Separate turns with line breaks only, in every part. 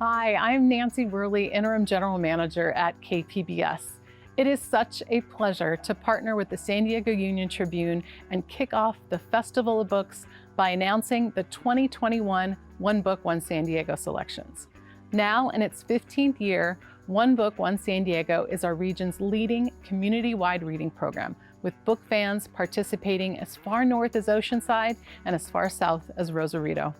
Hi, I'm Nancy Worley, Interim General Manager at KPBS. It is such a pleasure to partner with the San Diego Union Tribune and kick off the Festival of Books by announcing the 2021 One Book, One San Diego selections. Now in its 15th year, One Book, One San Diego is our region's leading community-wide reading program, with book fans participating as far north as Oceanside and as far south as Rosarito.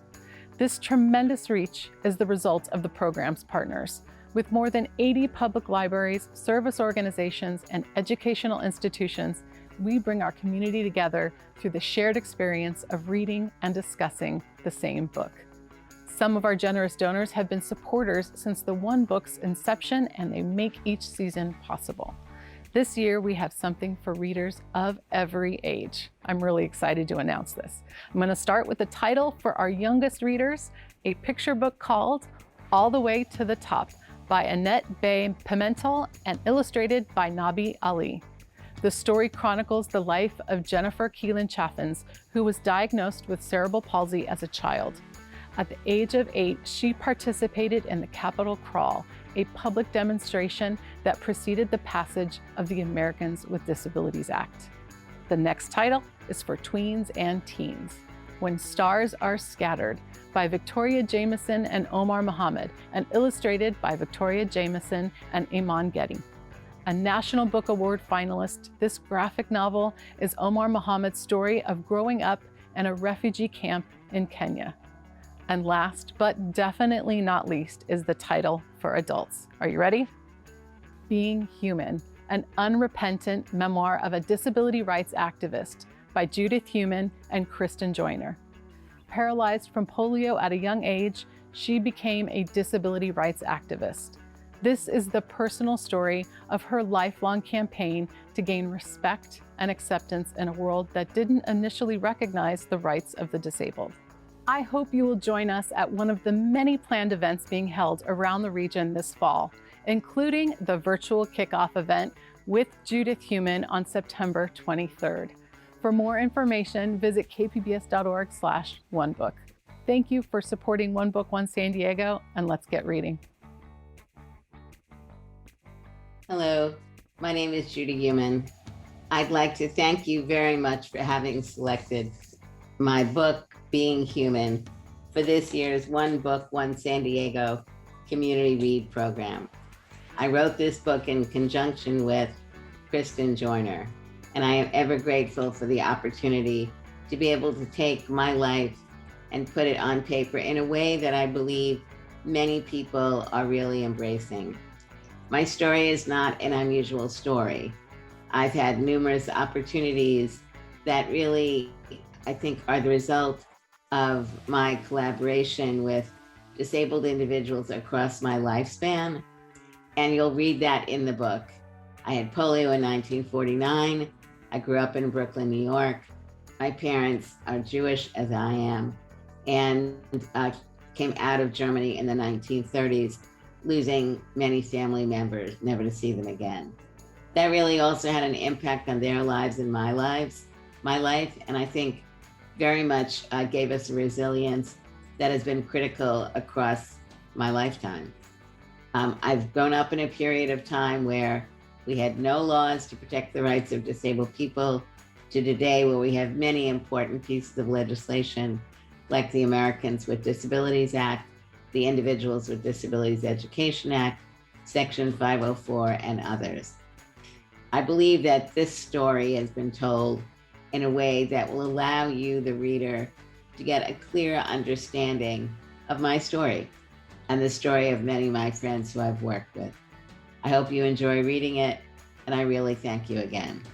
This tremendous reach is the result of the program's partners. With more than 80 public libraries, service organizations, and educational institutions, we bring our community together through the shared experience of reading and discussing the same book. Some of our generous donors have been supporters since the One Book's inception, and they make each season possible. This year, we have something for readers of every age. I'm really excited to announce this. I'm going to start with the title for our youngest readers, a picture book called All the Way to the Top by Annette Bay Pimentel and illustrated by Nabi Ali. The story chronicles the life of Jennifer Keelan Chaffins, who was diagnosed with cerebral palsy as a child. At the age of 8, she participated in the Capitol Crawl, a public demonstration that preceded the passage of the Americans with Disabilities Act. The next title is for tweens and teens, When Stars Are Scattered by Victoria Jameson and Omar Muhammad, and illustrated by Victoria Jameson and Iman Getty. A National Book Award finalist, this graphic novel is Omar Muhammad's story of growing up in a refugee camp in Kenya. And last, but definitely not least, is the title for adults. Are you ready? Being Human, an unrepentant memoir of a disability rights activist by Judith Heumann and Kristen Joyner. Paralyzed from polio at a young age, she became a disability rights activist. This is the personal story of her lifelong campaign to gain respect and acceptance in a world that didn't initially recognize the rights of the disabled. I hope you will join us at one of the many planned events being held around the region this fall, including the virtual kickoff event with Judith Heumann on September 23rd. For more information, visit kpbs.org/onebook. Thank you for supporting One Book, One San Diego, and let's get reading.
Hello, my name is Judy Heumann. I'd like to thank you very much for having selected my book, Being Human, for this year's One Book, One San Diego Community Read Program. I wrote this book in conjunction with Kristen Joyner, and I am ever grateful for the opportunity to be able to take my life and put it on paper in a way that I believe many people are really embracing. My story is not an unusual story. I've had numerous opportunities that really, I think, are the result of my collaboration with disabled individuals across my lifespan, and you'll read that in the book. I had polio in 1949. I grew up in Brooklyn, New York. My parents are Jewish, as I am, and came out of Germany in the 1930s, losing many family members, never to see them again. That really also had an impact on their lives and my life, and I think very much gave us a resilience that has been critical across my lifetime. I've grown up in a period of time where we had no laws to protect the rights of disabled people, to today where we have many important pieces of legislation like the Americans with Disabilities Act, the Individuals with Disabilities Education Act, Section 504, and others. I believe that this story has been told in a way that will allow you, the reader, to get a clear understanding of my story and the story of many of my friends who I've worked with. I hope you enjoy reading it, and I really thank you again.